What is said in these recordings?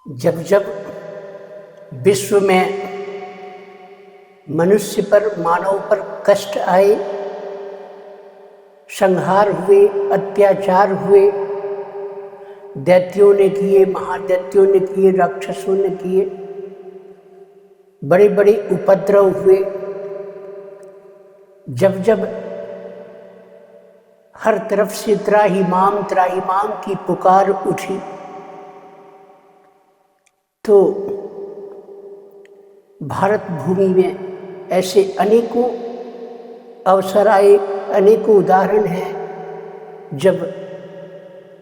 जब जब विश्व में मनुष्य पर, मानव पर कष्ट आए, संहार हुए, अत्याचार हुए, दैत्यों ने किए, महादैत्यों ने किए, राक्षसों ने किए, बड़े बड़े उपद्रव हुए, जब जब हर तरफ से त्राहिमाम त्राहिमाम की पुकार उठी, तो भारत भूमि में ऐसे अनेकों अवसर आए, अनेकों उदाहरण हैं जब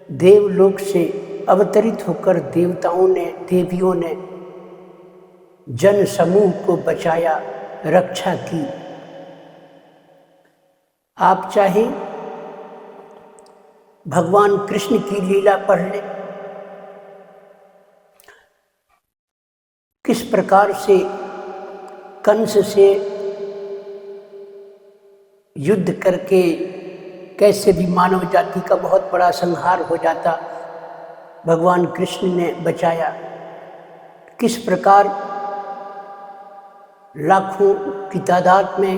देवलोक से अवतरित होकर देवताओं ने, देवियों ने जन समूह को बचाया, रक्षा की। आप चाहें भगवान कृष्ण की लीला पढ़ लें, किस प्रकार से कंस से युद्ध करके कैसे भी मानव जाति का बहुत बड़ा संहार हो जाता, भगवान कृष्ण ने बचाया। किस प्रकार लाखों की तादाद में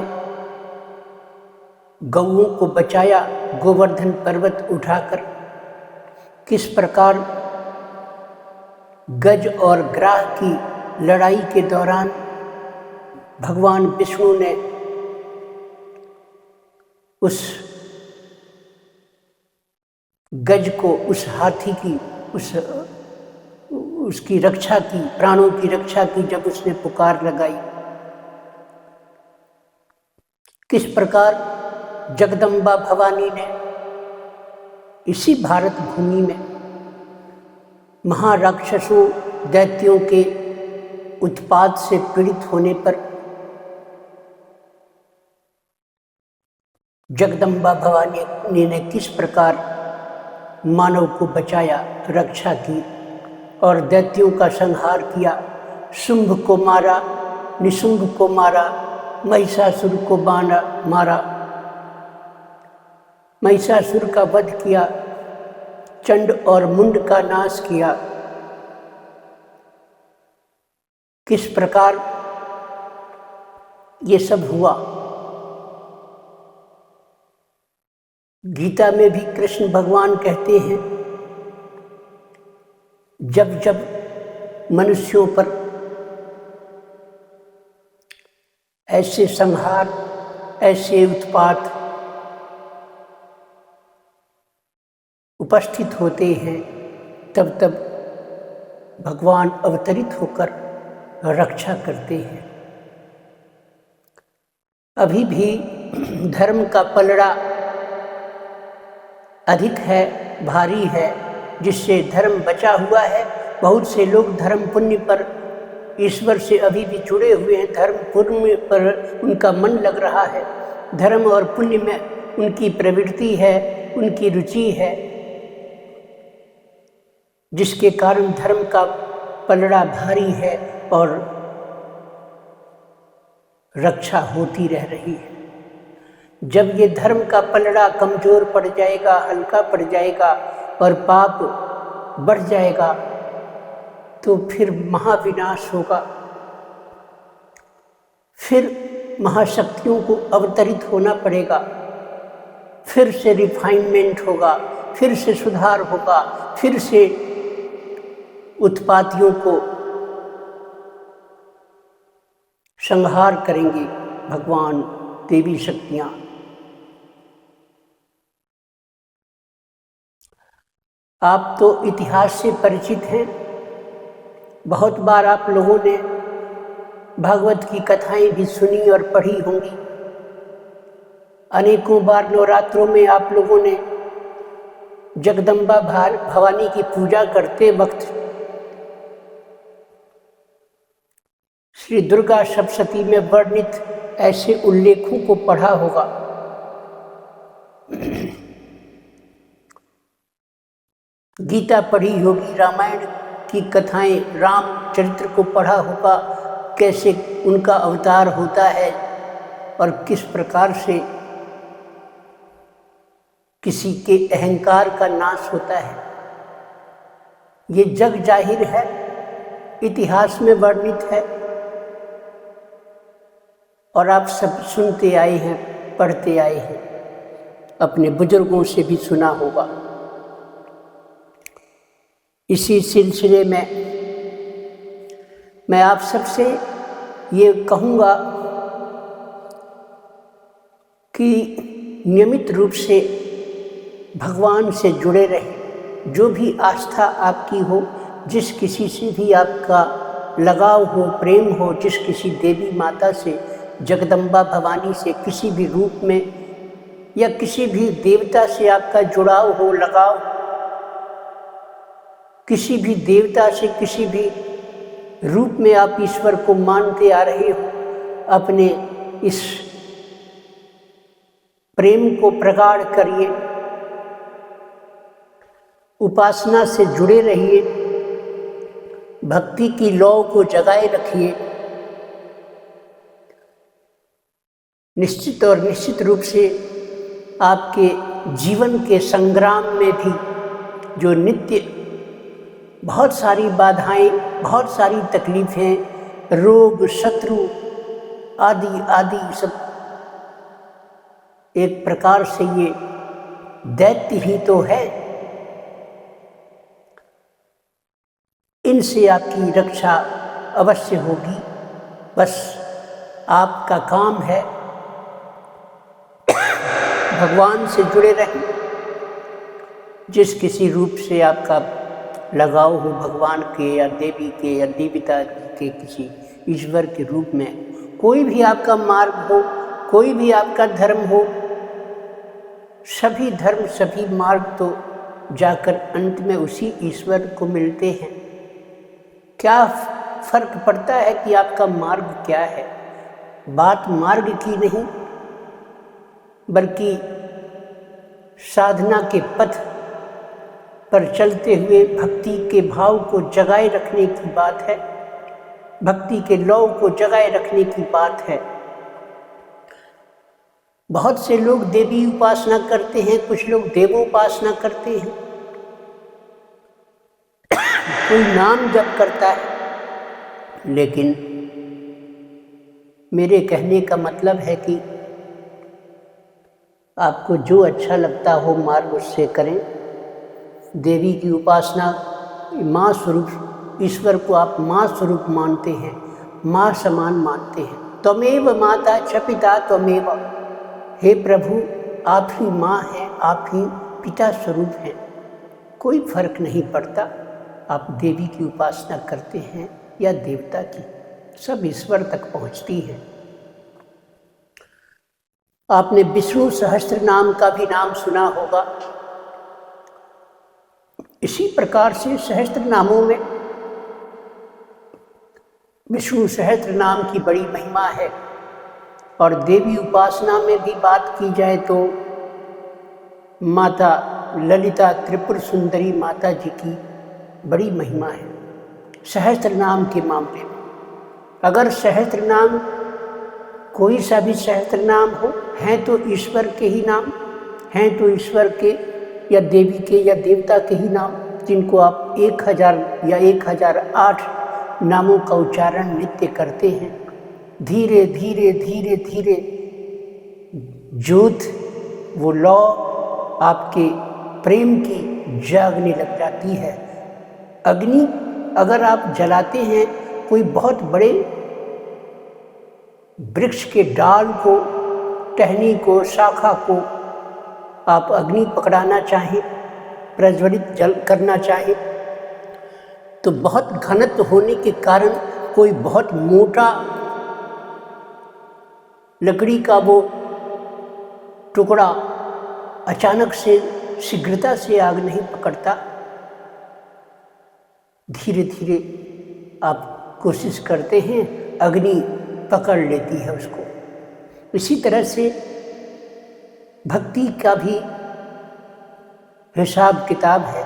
गौओं को बचाया गोवर्धन पर्वत उठाकर। किस प्रकार गज और ग्राह की लड़ाई के दौरान भगवान विष्णु ने उस गज को, उस हाथी की, उसकी रक्षा की, प्राणों की रक्षा की जब उसने पुकार लगाई। किस प्रकार जगदम्बा भवानी ने इसी भारत भूमि में महाराक्षसों, दैत्यों के उत्पात से पीड़ित होने पर जगदम्बा भवानी ने किस प्रकार मानव को बचाया, रक्षा की और दैत्यों का संहार किया। शुंभ को मारा, निशुंभ को मारा, महिषासुर को मारा, महिषासुर का वध किया, चंड और मुंड का नाश किया। किस प्रकार ये सब हुआ। गीता में भी कृष्ण भगवान कहते हैं, जब जब मनुष्यों पर ऐसे संहार, ऐसे उत्पात उपस्थित होते हैं, तब तब भगवान अवतरित होकर रक्षा करते हैं। अभी भी धर्म का पलड़ा अधिक है, भारी है, जिससे धर्म बचा हुआ है। बहुत से लोग धर्म पुण्य पर ईश्वर से अभी भी जुड़े हुए हैं, धर्म पुण्य पर उनका मन लग रहा है, धर्म और पुण्य में उनकी प्रवृत्ति है, उनकी रुचि है, जिसके कारण धर्म का पलड़ा भारी है और रक्षा होती रह रही है। जब ये धर्म का पलड़ा कमजोर पड़ जाएगा, हल्का पड़ जाएगा और पाप बढ़ जाएगा, तो फिर महाविनाश होगा। फिर महाशक्तियों को अवतरित होना पड़ेगा, फिर से रिफाइनमेंट होगा, फिर से सुधार होगा, फिर से उत्पातियों को संहार करेंगे भगवान, देवी शक्तियाँ। आप तो इतिहास से परिचित हैं, बहुत बार आप लोगों ने भागवत की कथाएं भी सुनी और पढ़ी होंगी। अनेकों बार नवरात्रों में आप लोगों ने जगदम्बा भवानी की पूजा करते वक्त श्री दुर्गा सप्तशती में वर्णित ऐसे उल्लेखों को पढ़ा होगा। गीता पढ़ी होगी, रामायण की कथाएं, रामचरित्र को पढ़ा होगा, कैसे उनका अवतार होता है और किस प्रकार से किसी के अहंकार का नाश होता है। ये जग जाहिर है, इतिहास में वर्णित है और आप सब सुनते आए हैं, पढ़ते आए हैं, अपने बुजुर्गों से भी सुना होगा। इसी सिलसिले में मैं आप सबसे ये कहूँगा कि नियमित रूप से भगवान से जुड़े रहें। जो भी आस्था आपकी हो, जिस किसी से भी आपका लगाव हो, प्रेम हो, जिस किसी देवी माता से, जगदम्बा भवानी से किसी भी रूप में या किसी भी देवता से आपका जुड़ाव हो, लगाव, किसी भी देवता से किसी भी रूप में आप ईश्वर को मानते आ रहे हो, अपने इस प्रेम को प्रगाढ़ करिए, उपासना से जुड़े रहिए, भक्ति की लौ को जगाए रखिए। निश्चित और निश्चित रूप से आपके जीवन के संग्राम में भी जो नित्य बहुत सारी बाधाएं, बहुत सारी तकलीफें, रोग, शत्रु आदि आदि सब एक प्रकार से ये दैत्य ही तो है। इनसे आपकी रक्षा अवश्य होगी। बस आपका काम है भगवान से जुड़े रहें। जिस किसी रूप से आपका लगाव हो, भगवान के या देवी के या देवता के किसी ईश्वर के रूप में, कोई भी आपका मार्ग हो, कोई भी आपका धर्म हो, सभी धर्म सभी मार्ग तो जाकर अंत में उसी ईश्वर को मिलते हैं। क्या फर्क पड़ता है कि आपका मार्ग क्या है? बात मार्ग की नहीं, बल्कि साधना के पथ पर चलते हुए भक्ति के भाव को जगाए रखने की बात है, भक्ति के लौ को जगाए रखने की बात है। बहुत से लोग देवी उपासना करते हैं, कुछ लोग देवोपासना करते हैं, कोई नाम जप करता है। लेकिन मेरे कहने का मतलब है कि आपको जो अच्छा लगता हो मार्ग उससे करें। देवी की उपासना माँ स्वरूप, ईश्वर को आप माँ स्वरूप मानते हैं, माँ समान मानते हैं। त्वमेव माता च पिता त्वमेव, हे प्रभु आप ही माँ हैं, आप ही पिता स्वरूप हैं। कोई फर्क नहीं पड़ता आप देवी की उपासना करते हैं या देवता की, सब ईश्वर तक पहुँचती है। आपने विष्णु सहस्त्र नाम का भी नाम सुना होगा। इसी प्रकार से सहस्त्र नामों में विष्णु सहस्त्र नाम की बड़ी महिमा है। और देवी उपासना में भी बात की जाए तो माता ललिता त्रिपुर सुंदरी माता जी की बड़ी महिमा है सहस्त्र नाम के मामले में। अगर सहस्त्र नाम, कोई सा भी सहस्त्र नाम हो, हैं तो ईश्वर के ही नाम, हैं तो ईश्वर के या देवी के या देवता के ही नाम, जिनको आप 1000 या 1008 नामों का उच्चारण नित्य करते हैं। धीरे धीरे धीरे धीरे ज्योत, वो लौ आपके प्रेम की जागने लग जाती है। अग्नि अगर आप जलाते हैं, कोई बहुत बड़े वृक्ष के डाल को, टहनी को, शाखा को आप अग्नि पकड़ाना चाहें, प्रज्वलित जल करना चाहें, तो बहुत घनत्व होने के कारण कोई बहुत मोटा लकड़ी का वो टुकड़ा अचानक से शीघ्रता से आग नहीं पकड़ता। धीरे धीरे आप कोशिश करते हैं, अग्नि पकड़ लेती है उसको। इसी तरह से भक्ति का भी हिसाब किताब है।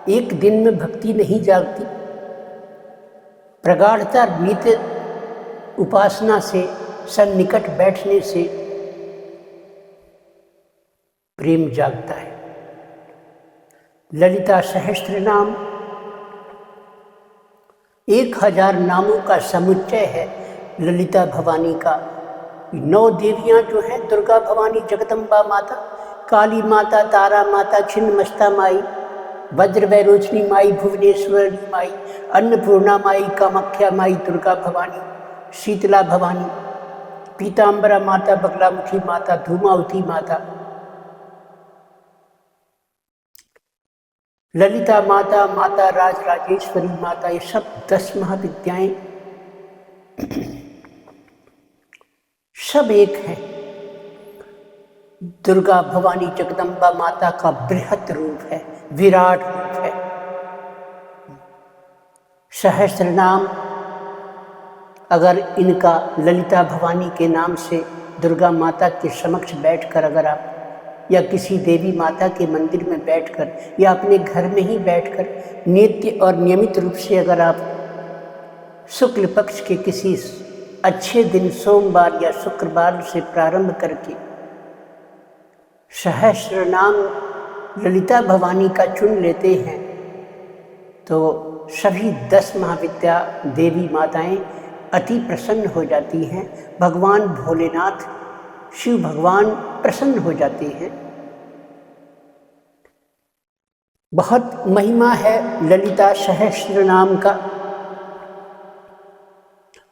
एक दिन में भक्ति नहीं जागती, प्रगाढ़ता नित्य उपासना से, सन्निकट बैठने से प्रेम जागता है। ललिता सहस्त्र नाम 1000 नामों का समुच्चय है ललिता भवानी का। 9 देवियाँ जो हैं, दुर्गा भवानी, जगदम्बा माता, काली माता, तारा माता, छिन्नमस्ता माई, वज्र वैरोचनी माई, भुवनेश्वरी माई, अन्नपूर्णा माई, कामाख्या माई, दुर्गा भवानी, शीतला भवानी, पीताम्बरा माता, बगलामुखी माता, धूमावती माता, ललिता माता, माता राजराजेश्वरी माता, ये सब 10 महाविद्याएं सब एक हैं। दुर्गा भवानी जगदम्बा माता का बृहत रूप है, विराट रूप है। सहस्त्र नाम अगर इनका ललिता भवानी के नाम से दुर्गा माता के समक्ष बैठकर अगर आप या किसी देवी माता के मंदिर में बैठकर या अपने घर में ही बैठकर नित्य और नियमित रूप से अगर आप शुक्ल पक्ष के किसी अच्छे दिन सोमवार या शुक्रवार से प्रारंभ करके सहस्त्र नाम ललिता भवानी का चुन लेते हैं तो सभी 10 महाविद्या देवी माताएं अति प्रसन्न हो जाती हैं। भगवान भोलेनाथ शिव भगवान प्रसन्न हो जाते हैं। बहुत महिमा है ललिता सहस्त्र नाम का।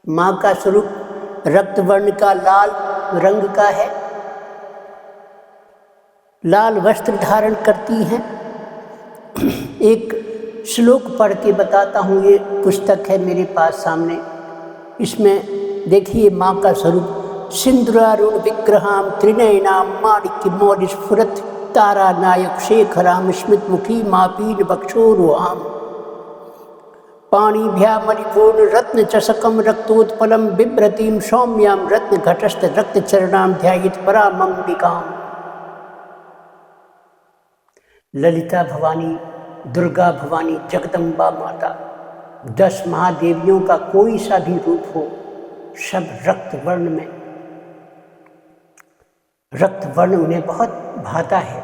माँ का स्वरूप रक्त वर्ण का लाल रंग का है, लाल वस्त्र धारण करती हैं। एक श्लोक पढ़ के बताता हूँ, ये पुस्तक है मेरे पास सामने। इसमें देखिए माँ का स्वरूप, सिंदूरारुण विग्रहाम त्रिनयनाम माणिक्य मौलिक स्फुरत तारा नायक शेखराम स्मित मुखी मापीन बक्षोरुहाम पाणिभ्या मणिपूर्ण रत्न चषकम रक्तोत्पलम बिभ्रतीम सौम्याम रत्न घटस्थ रक्त चरणाम ध्यायित परामंबिकाम। ललिता भवानी, दुर्गा भवानी, जगदम्बा माता, 10 महादेवियों का कोई सा भी रूप हो, सब रक्त वर्ण में, रक्त वर्ण उन्हें बहुत भाता है।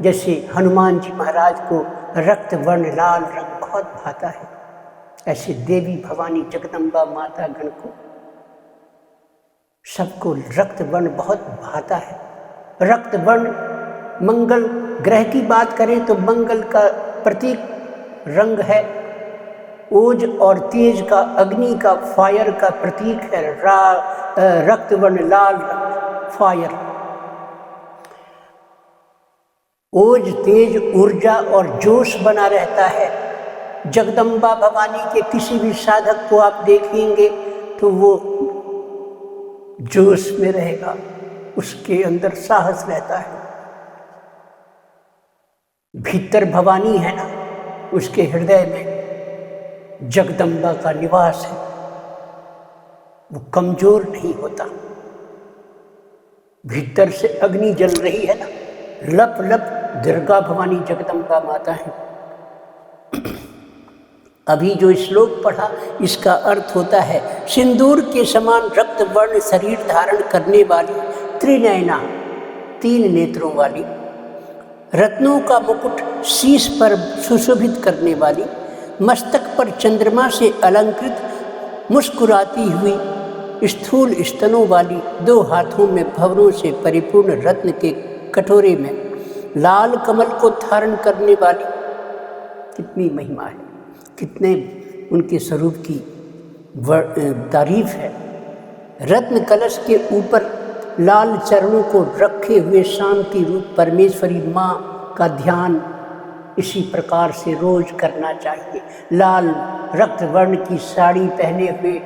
जैसे हनुमान जी महाराज को रक्त वर्ण लाल रंग बहुत भाता है, ऐसे देवी भवानी जगदम्बा माता गण को सबको रक्त वर्ण बहुत भाता है। रक्त वर्ण, मंगल ग्रह की बात करें तो मंगल का प्रतीक रंग है, ओज और तेज का, अग्नि का, फायर का प्रतीक है रक्त वर्ण लाल रंग, फायर। ओज, तेज, ऊर्जा और जोश बना रहता है। जगदम्बा भवानी के किसी भी साधक को आप देखेंगे तो वो जोश में रहेगा, उसके अंदर साहस रहता है। भीतर भवानी है ना, उसके हृदय में जगदम्बा का निवास है, वो कमजोर नहीं होता। भीतर से अग्नि जल रही है ना, लप लप दुर्गा भवानी जगदम्बा माता है। अभी जो श्लोक पढ़ा इसका अर्थ होता है, सिंदूर के समान रक्त वर्ण शरीर धारण करने वाली, त्रिनयना 3 नेत्रों वाली, रत्नों का मुकुट शीश पर सुशोभित करने वाली, मस्तक पर चंद्रमा से अलंकृत मुस्कुराती हुई, स्थूल स्तनों वाली, 2 हाथों में भंवरों से परिपूर्ण रत्न के कटोरे में लाल कमल को धारण करने वाली। कितनी महिमा है, कितने उनके स्वरूप की तारीफ है। रत्न कलश के ऊपर लाल चरणों को रखे हुए शांति रूप परमेश्वरी माँ का ध्यान इसी प्रकार से रोज करना चाहिए। लाल रक्त वर्ण की साड़ी पहने हुए,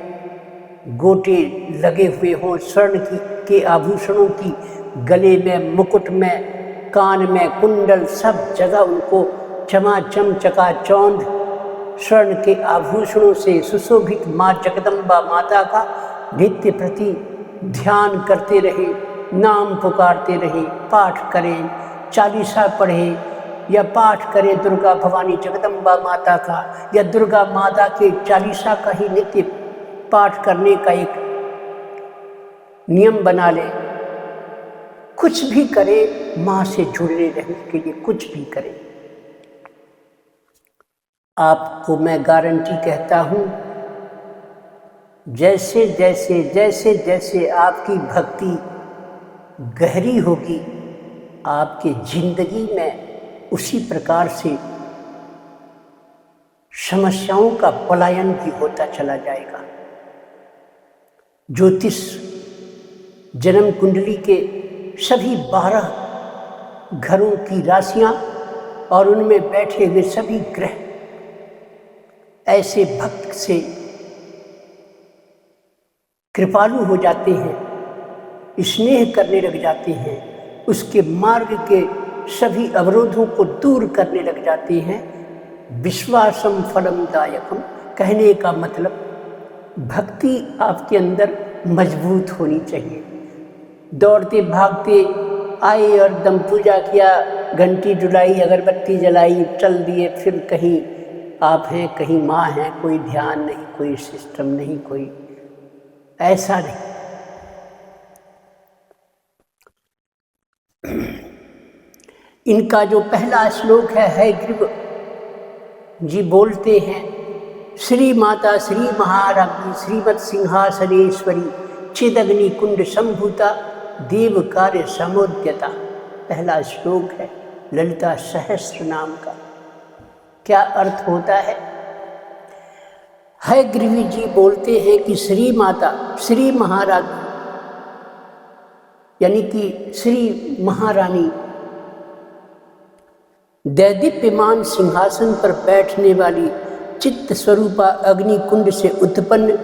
गोटे लगे हुए हों स्वर्ण के आभूषणों की, गले में, मुकुट में, कान में कुंडल, सब जगह उनको चमाचम चकाचौंध स्वर्ण के आभूषणों से सुशोभित माँ जगदम्बा माता का नित्य प्रति ध्यान करते रहे, नाम पुकारते रहे, पाठ करें, चालीसा पढ़ें या पाठ करें दुर्गा भवानी जगदम्बा माता का, या दुर्गा माता के चालीसा का ही नित्य पाठ करने का एक नियम बना लें। कुछ भी करें, माँ से जुड़े रहने के लिए कुछ भी करें। आपको मैं गारंटी कहता हूँ जैसे जैसे जैसे जैसे आपकी भक्ति गहरी होगी, आपकी जिंदगी में उसी प्रकार से समस्याओं का पलायन भी होता चला जाएगा। ज्योतिष जन्म कुंडली के सभी 12 घरों की राशियां और उनमें बैठे हुए सभी ग्रह ऐसे भक्त से कृपालु हो जाते हैं, स्नेह करने लग जाते हैं, उसके मार्ग के सभी अवरोधों को दूर करने लग जाते हैं। विश्वासम फलम दायकम कहने का मतलब भक्ति आपके अंदर मजबूत होनी चाहिए। दौड़ते भागते आए और दम पूजा किया, घंटी डुलाई, अगरबत्ती जलाई, चल दिए, फिर कहीं आप हैं कहीं माँ हैं, कोई ध्यान नहीं, कोई सिस्टम नहीं, कोई ऐसा नहीं। इनका जो पहला श्लोक है हयग्रीव जी बोलते हैं, श्री माता श्री महाराज्ञी श्रीमत् सिंहासनेश्वरी चिदग्नि कुंड संभूता देव कार्य समोद्यता। पहला श्लोक है ललिता सहस्त्र नाम का। क्या अर्थ होता है? हयग्रीव जी बोलते हैं कि श्री माता श्री महाराज्ञी यानी कि श्री महारानी दैदीप्यमान सिंहासन पर बैठने वाली चित्त स्वरूपा अग्नि कुंड से उत्पन्न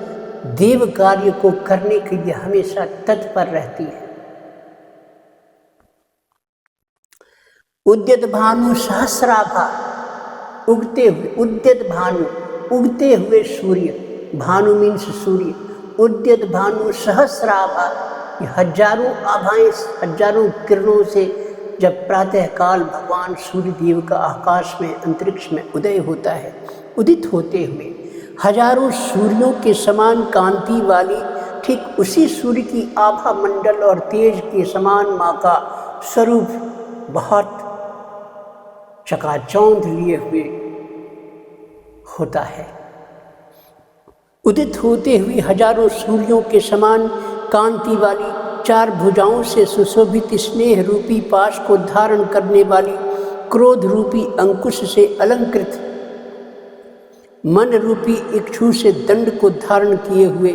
देव कार्य को करने के लिए हमेशा तत्पर रहती है। उद्यत भानु सहस्राभा उगते हुए, उद्यत भानु उगते हुए सूर्य, भानु मीन्स सूर्य, उद्यत भानु सहस्राभा, हजारों आभाएं हजारों किरणों से जब प्रातःकाल भगवान सूर्य देव का आकाश में अंतरिक्ष में उदय होता है, उदित होते हुए हजारों सूर्यों के समान कांति वाली ठीक उसी सूर्य की आभा मंडल और तेज के समान माँ का स्वरूप बहुत चकाचौंध लिए हुए होता है। उदित होते हुए हजारों सूर्यों के समान कांति वाली 4 भुजाओं से सुशोभित स्नेह रूपी पाश को धारण करने वाली क्रोध रूपी अंकुश से अलंकृत मन रूपी इक्षु से दंड को धारण किए हुए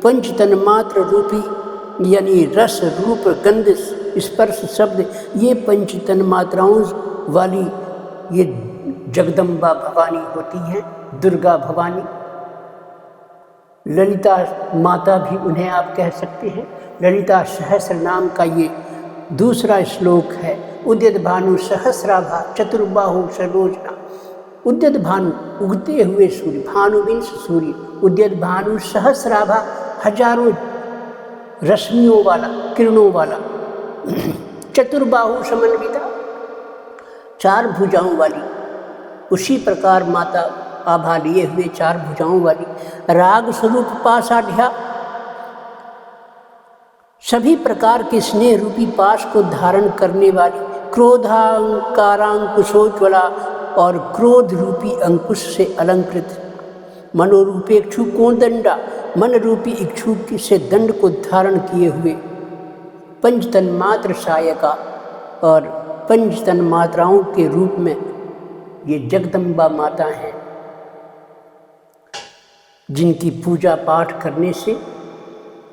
पंच तन्मात्र रूपी यानी रस रूप गंध स्पर्श शब्द ये पंच तन्मात्राओं वाली ये जगदम्बा भवानी होती हैं, दुर्गा भवानी। ललिता माता भी उन्हें आप कह सकते हैं। ललिता सहस्र नाम का ये दूसरा श्लोक है। उद्यत भानु सहस्राभा चतुर्बाहु सरोजना। उद्यत भानु उगते हुए सूर्य, भानु मीन्स सूर्य, उद्यत भानु सहस्राभा हजारों रश्मियों वाला, किरणों वाला, चतुर्बाहु समन्विता 4 भुजाओं वाली, उसी प्रकार माता आभा लिए हुए 4 भुजाओं वाली, राग स्वरूप पाशाढ़्या सभी प्रकार के स्नेह रूपी पाश को धारण करने वाली, क्रोधांकारांकुशोज्वला और क्रोध रूपी अंकुश से अलंकृत, मनोरूपी इक्षु कोदंडा मन रूपी इक्षु से दंड को धारण किए हुए, पंच तन्मात्र सायका और पंच तन्मात्राओं के रूप में ये जगदम्बा माता हैं, जिनकी पूजा पाठ करने से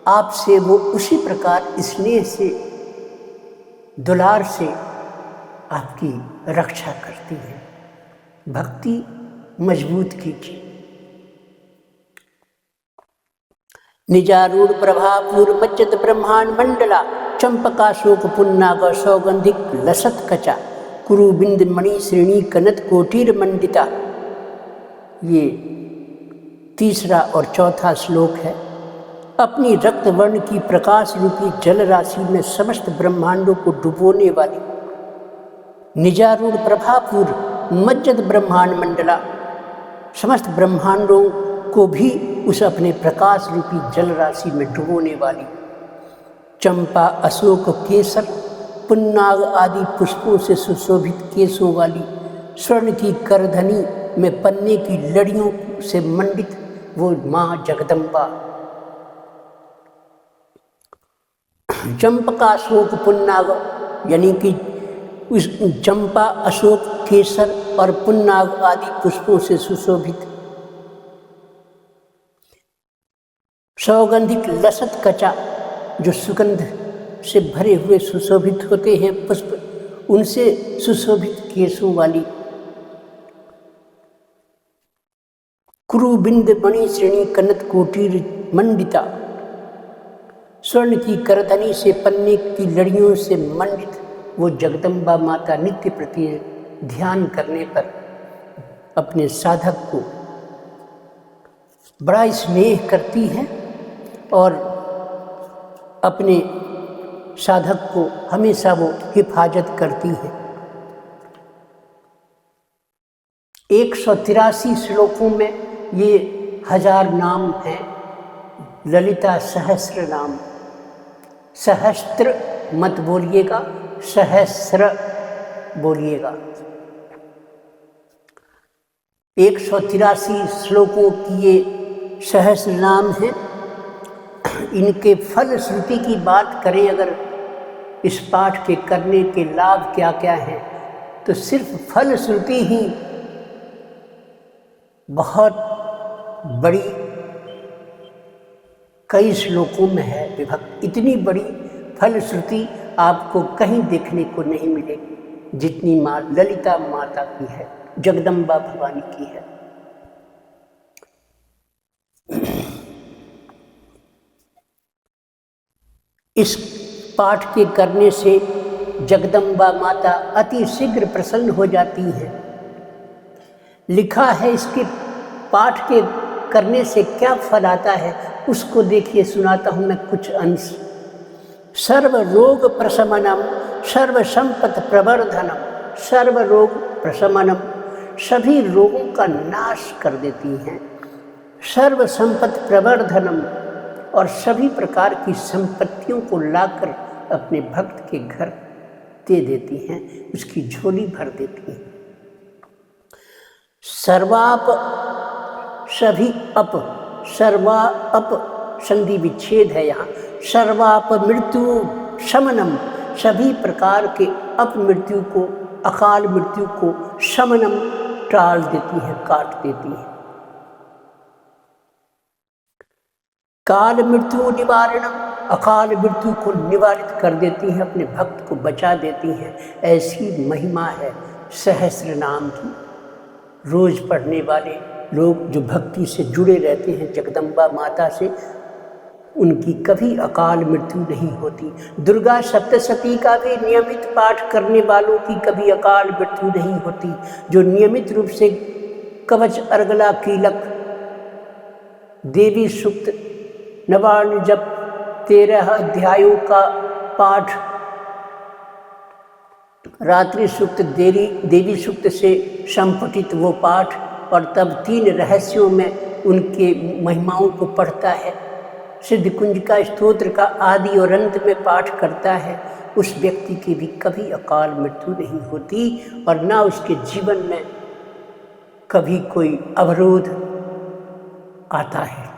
आपसे वो उसी प्रकार स्नेह से दुलार से आपकी रक्षा करती है। भक्ति मजबूत कीजिए। निजारूढ़ प्रभापूर मज्जत ब्रह्मांड मंडला चंपका शोक पुन्नाग सौगंधिक लसत कचा कुरु बिंद मणि श्रेणी कनत कोटिर मंडिता। ये तीसरा और चौथा श्लोक है। अपनी रक्त वर्ण की प्रकाश रूपी जल राशि में समस्त ब्रह्मांडों को डुबोने वाली निजारूढ़ प्रभापूर मज्जत ब्रह्मांड मंडला, समस्त ब्रह्मांडों को भी उस अपने प्रकाश रूपी जल राशि में डुबोने वाली, चंपा अशोक केसर पुन्नाग आदि पुष्पों से सुशोभित केसों वाली, स्वर्ण की करधनी में पन्ने की लड़ियों से मंडित वो माँ जगदम्बा चंपका अशोक पुन्नाग, यानी कि उस चंपा, अशोक, केसर और पुन्नाग आदि पुष्पों से सुशोभित। सौगंधिक लसत कचा, जो सुगंध से भरे हुए सुशोभित होते हैं पुष्प, उनसे सुशोभित केशों वाली। कुरुबिंद मणि श्रेणी कनक कोटिर मंडिता, स्वर्ण की करधनी से पन्ने की लड़ियों से मंडित वो जगदम्बा माता नित्य प्रति ध्यान करने पर अपने साधक को बड़ा स्नेह करती है और अपने साधक को हमेशा वो हिफाजत करती है। 183 श्लोकों में ये 1000 नाम हैं। ललिता सहस्र नाम, सहस्त्र मत बोलिएगा, सहस्र बोलिएगा। 183 श्लोकों की ये सहस्र नाम है। इनके फल श्रुति की बात करें अगर, इस पाठ के करने के लाभ क्या क्या हैं, तो सिर्फ फल श्रुति ही बहुत बड़ी कई श्लोकों में है विभक्त। इतनी बड़ी फल श्रुति आपको कहीं देखने को नहीं मिलेगी जितनी माँ ललिता माता की है, जगदम्बा भवानी की है। इस पाठ के करने से जगदम्बा माता अति शीघ्र प्रसन्न हो जाती है। लिखा है इसके पाठ के करने से क्या फल आता है, उसको देखिए, सुनाता हूँ मैं कुछ अंश। सर्व रोग प्रशमनम, सर्व संपत प्रवर्धनम, सर्व रोग प्रशमनम, सभी रोगों का नाश कर देती हैं। सर्व संपत प्रवर्धनम, और सभी प्रकार की संपत्तियों को लाकर अपने भक्त के घर दे देती हैं, उसकी झोली भर देती हैं। सर्वाप, सभी अप, सर्वा अप संधि विच्छेद है यहाँ। सर्वाप मृत्यु शमनम, सभी प्रकार के अप मृत्यु को, अकाल मृत्यु को शमनम टाल देती है, काट देती है। काल मृत्यु निवारणम, अकाल मृत्यु को निवारित कर देती है, अपने भक्त को बचा देती हैं। ऐसी महिमा है सहस्र नाम की। रोज पढ़ने वाले लोग जो भक्ति से जुड़े रहते हैं जगदम्बा माता से, उनकी कभी अकाल मृत्यु नहीं होती। दुर्गा सप्तशती का भी नियमित पाठ करने वालों की कभी अकाल मृत्यु नहीं होती। जो नियमित रूप से कवच, अर्गला, कीलक, देवी सूक्त, नवार्ण जप, 13 अध्यायों का पाठ, रात्रि सूक्त, देवी सूक्त से संपुटित वो पाठ, और तब 3 रहस्यों में उनके महिमाओं को पढ़ता है, सिद्ध कुंज का स्तोत्र का आदि और अंत में पाठ करता है, उस व्यक्ति की भी कभी अकाल मृत्यु नहीं होती और ना उसके जीवन में कभी कोई अवरोध आता है।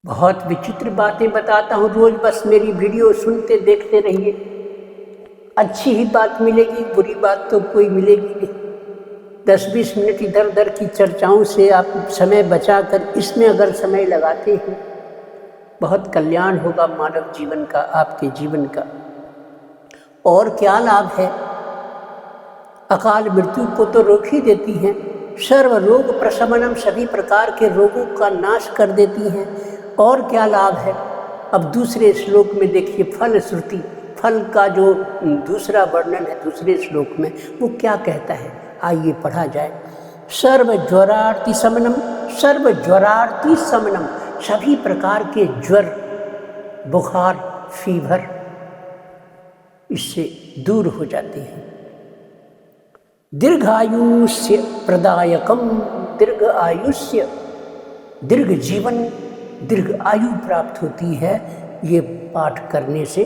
बहुत विचित्र बातें बताता हूँ रोज, बस मेरी वीडियो सुनते देखते रहिए। अच्छी ही बात मिलेगी, बुरी बात तो कोई मिलेगी नहीं। 10-20 मिनट इधर उधर की चर्चाओं से आप समय बचाकर इसमें अगर समय लगाते हैं, बहुत कल्याण होगा मानव जीवन का, आपके जीवन का। और क्या लाभ है? अकाल मृत्यु को तो रोक ही देती हैं। सर्व रोग प्रशमनम, सभी प्रकार के रोगों का नाश कर देती हैं। और क्या लाभ है? अब दूसरे श्लोक में देखिए, फल श्रुति, फल का जो दूसरा वर्णन है दूसरे श्लोक में, वो क्या कहता है, आइए पढ़ा जाए। सर्व ज्वरार्ति शमनम, सर्व ज्वरार्ति शमनम, सभी प्रकार के ज्वर, बुखार, फीवर इससे दूर हो जाते हैं। दीर्घायुष्य प्रदायकम, दीर्घ आयुष्य, दीर्घ जीवन, दीर्घ आयु प्राप्त होती है ये पाठ करने से।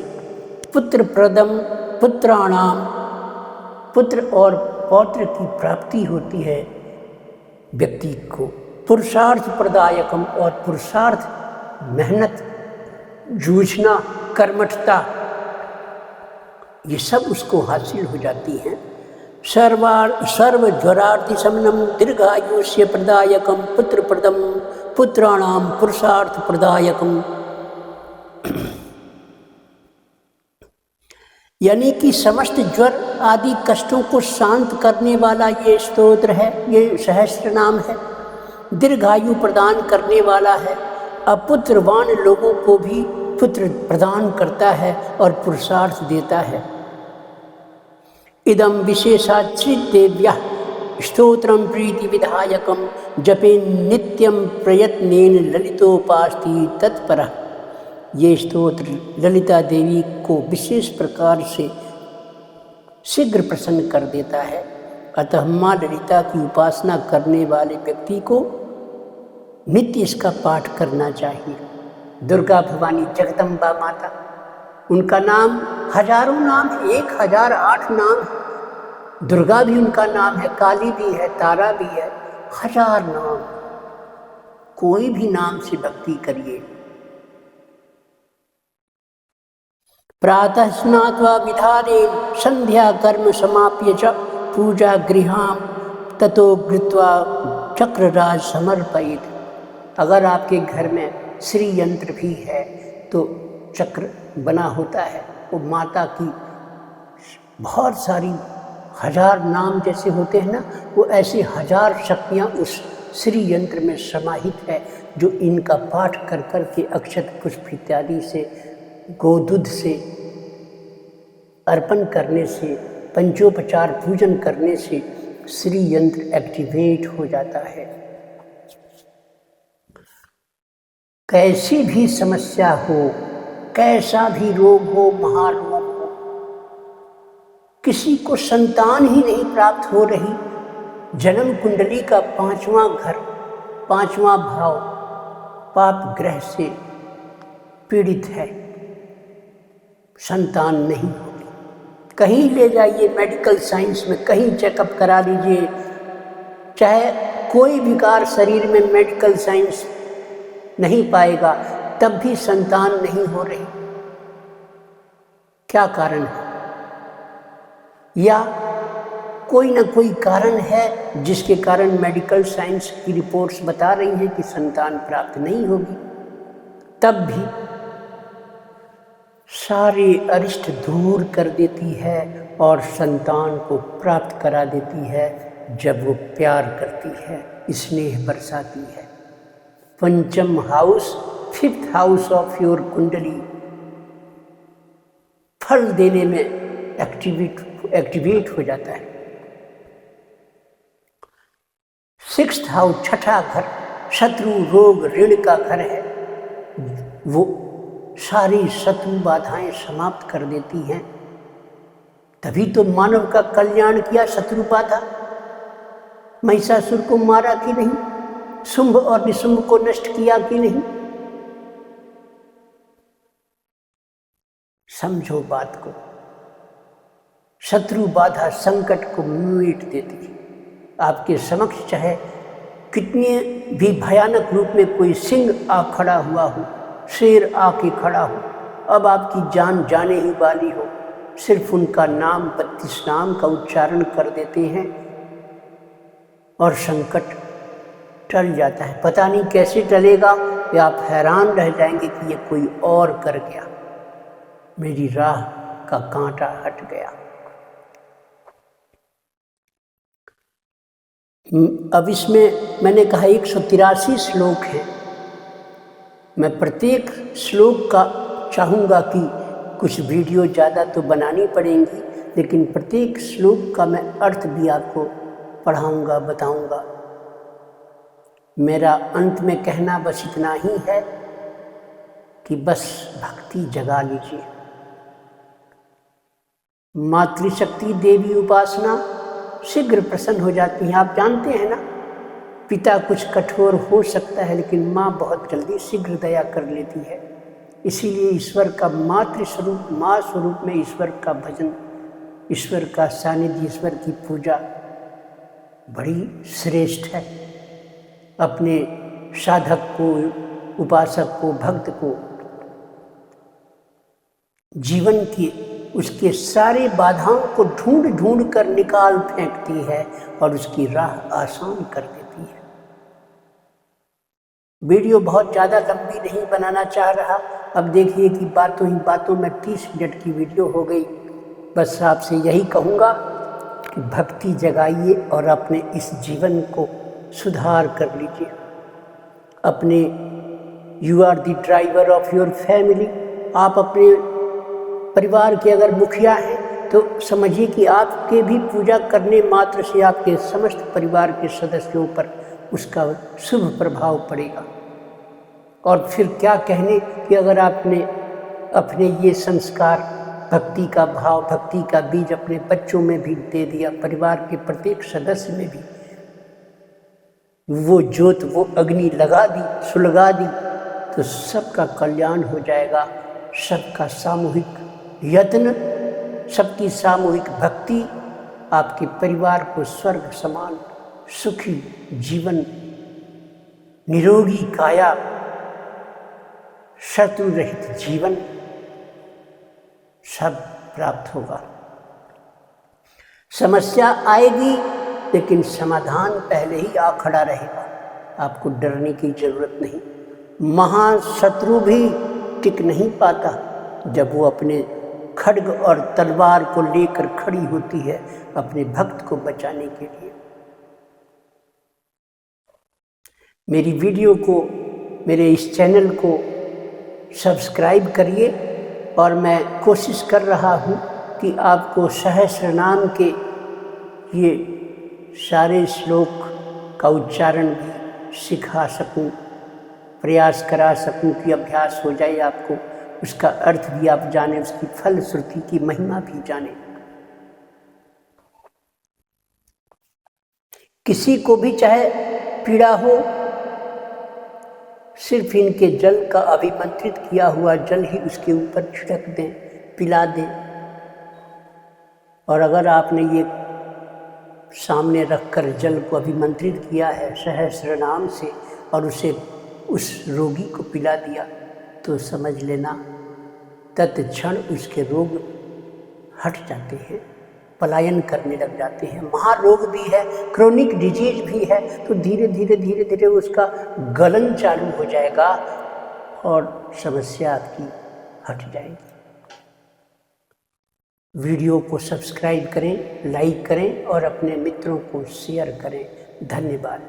पुत्र प्रदम, पुत्राणाम, पुत्र और पौत्र की प्राप्ति होती है व्यक्ति को। पुरुषार्थ प्रदायकम, और पुरुषार्थ, मेहनत जूझना, कर्मठता, ये सब उसको हासिल हो जाती हैं। सर्वज्वरार्ति शमनम दीर्घायुष्य प्रदायकम पुत्रप्रदम पुत्राणाम पुरुषार्थ प्रदायकम। यानी कि समस्त ज्वर आदि कष्टों को शांत करने वाला ये स्तोत्र है, ये सहस्त्र नाम है। दीर्घायु प्रदान करने वाला है, अपुत्रवान लोगों को भी पुत्र प्रदान करता है और पुरुषार्थ देता है। इदम विशेषाश्रित देव्या स्तोत्रम प्रीति विधायकम जपे नित्यम प्रयत्नेन ललितोपास्ति तत्परः। ये स्तोत्र ललिता देवी को विशेष प्रकार से शीघ्र प्रसन्न कर देता है। अतः माँ ललिता की उपासना करने वाले व्यक्ति को नित्य इसका पाठ करना चाहिए। दुर्गा भवानी जगदम्बा माता, उनका नाम हजारों नाम है, 1008 नाम है। दुर्गा भी उनका नाम है, काली भी है, तारा भी है, 1000 नाम। कोई भी नाम से भक्ति करिए। प्रातः स्नात्वा विधानेन संध्या कर्म समाप्य च पूजा गृहां ततो गृत्वा चक्रराज समर्पयेत्। अगर आपके घर में श्री यंत्र भी है तो चक्र बना होता है, वो माता की बहुत सारी 1000 नाम जैसे होते हैं ना, वो ऐसी 1000 शक्तियाँ उस श्री यंत्र में समाहित है, जो इनका पाठ कर कर के अक्षत पुष्प इत्यादि से, गोदूध से अर्पण करने से, पंचोपचार पूजन करने से श्री यंत्र एक्टिवेट हो जाता है। कैसी भी समस्या हो, कैसा भी रोग हो, महारोग हो, किसी को संतान ही नहीं प्राप्त हो रही, जन्म कुंडली का 5वां घर, 5वां भाव पाप ग्रह से पीड़ित है, संतान नहीं होगी, कहीं ले जाइए मेडिकल साइंस में, कहीं चेकअप करा लीजिए, चाहे कोई विकार शरीर में मेडिकल साइंस नहीं पाएगा, तब भी संतान नहीं हो रही। क्या कारण है? या कोई ना कोई कारण है जिसके कारण मेडिकल साइंस की रिपोर्ट्स बता रही हैं कि संतान प्राप्त नहीं होगी, तब भी सारे अरिष्ट दूर कर देती है और संतान को प्राप्त करा देती है जब वो प्यार करती है, स्नेह बरसाती है। पंचम house, 5th house of your कुंडली फल देने में एक्टिवेट हो जाता है। 6th हाउस, 6ठा घर, शत्रु रोग ऋण का घर है, वो सारी शत्रु बाधाएं समाप्त कर देती हैं। तभी तो मानव का कल्याण किया शत्रु बाधा। महिषासुर को मारा कि नहीं, शुंभ और निशुंभ को नष्ट किया कि नहीं। समझो बात को, शत्रु बाधा संकट को मिट देती है। आपके समक्ष चाहे कितने भी भयानक रूप में कोई सिंह आ खड़ा हुआ हो, शेर आके खड़ा हो, अब आपकी जान जाने ही वाली हो, सिर्फ उनका नाम 32 नाम का उच्चारण कर देते हैं और संकट टल जाता है। पता नहीं कैसे टलेगा, या आप हैरान रह जाएंगे कि ये कोई और कर गया, मेरी राह का कांटा हट गया। अब इसमें मैंने कहा 183 श्लोक हैं। मैं प्रत्येक श्लोक का चाहूँगा कि कुछ वीडियो ज़्यादा तो बनानी पड़ेंगी, लेकिन प्रत्येक श्लोक का मैं अर्थ भी आपको पढ़ाऊँगा, बताऊँगा। मेरा अंत में कहना बस इतना ही है कि बस भक्ति जगा लीजिए। मातृशक्ति देवी उपासना शीघ्र प्रसन्न हो जाती है। आप जानते हैं ना, पिता कुछ कठोर हो सकता है, लेकिन माँ बहुत जल्दी शीघ्र दया कर लेती है। इसीलिए ईश्वर का मातृ स्वरूप, माँ स्वरूप में ईश्वर का भजन, ईश्वर का सानिध्य, ईश्वर की पूजा बड़ी श्रेष्ठ है। अपने साधक को, उपासक को, भक्त को जीवन की उसके सारे बाधाओं को ढूंढ ढूंढ कर निकाल फेंकती है और उसकी राह आसान कर देती है। वीडियो बहुत ज़्यादा लंबी नहीं बनाना चाह रहा। अब देखिए कि बातों ही बातों में 30 मिनट की वीडियो हो गई। बस आपसे यही कहूँगा कि भक्ति जगाइए और अपने इस जीवन को सुधार कर लीजिए। अपने you are the driver of your family. आप अपने परिवार के अगर मुखिया हैं तो समझिए कि आपके भी पूजा करने मात्र से आपके समस्त परिवार के सदस्यों पर उसका शुभ प्रभाव पड़ेगा। और फिर क्या कहने कि अगर आपने अपने ये संस्कार, भक्ति का भाव, भक्ति का बीज अपने बच्चों में भी दे दिया, परिवार के प्रत्येक सदस्य में भी वो ज्योत, वो अग्नि लगा दी, सुलगा दी, तो सबका कल्याण हो जाएगा। सबका सामूहिक यत्न, सबकी सामूहिक भक्ति आपके परिवार को स्वर्ग समान सुखी जीवन, निरोगी काया, शत्रु रहित जीवन सब प्राप्त होगा। समस्या आएगी लेकिन समाधान पहले ही आ खड़ा रहेगा। आपको डरने की जरूरत नहीं। महाशत्रु भी टिक नहीं पाता जब वो अपने खड्ग और तलवार को लेकर खड़ी होती है अपने भक्त को बचाने के लिए। मेरी वीडियो को, मेरे इस चैनल को सब्सक्राइब करिए और मैं कोशिश कर रहा हूँ कि आपको सहस्रनाम के ये सारे श्लोक का उच्चारण भी सिखा सकूं, प्रयास करा सकूं कि अभ्यास हो जाए, आपको उसका अर्थ भी आप जाने, उसकी फलश्रुति की महिमा भी जाने। किसी को भी चाहे पीड़ा हो, सिर्फ इनके जल का अभिमंत्रित किया हुआ जल ही उसके ऊपर छिड़क दें, पिला दें। और अगर आपने ये सामने रखकर जल को अभिमंत्रित किया है सहस्र नाम से और उसे उस रोगी को पिला दिया, तो समझ लेना तत्क्षण उसके रोग हट जाते हैं, पलायन करने लग जाते हैं। महारोग भी है, क्रोनिक डिजीज भी है, तो धीरे धीरे उसका गलन चालू हो जाएगा और समस्या आपकी हट जाएगी। वीडियो को सब्सक्राइब करें, लाइक करें और अपने मित्रों को शेयर करें। धन्यवाद।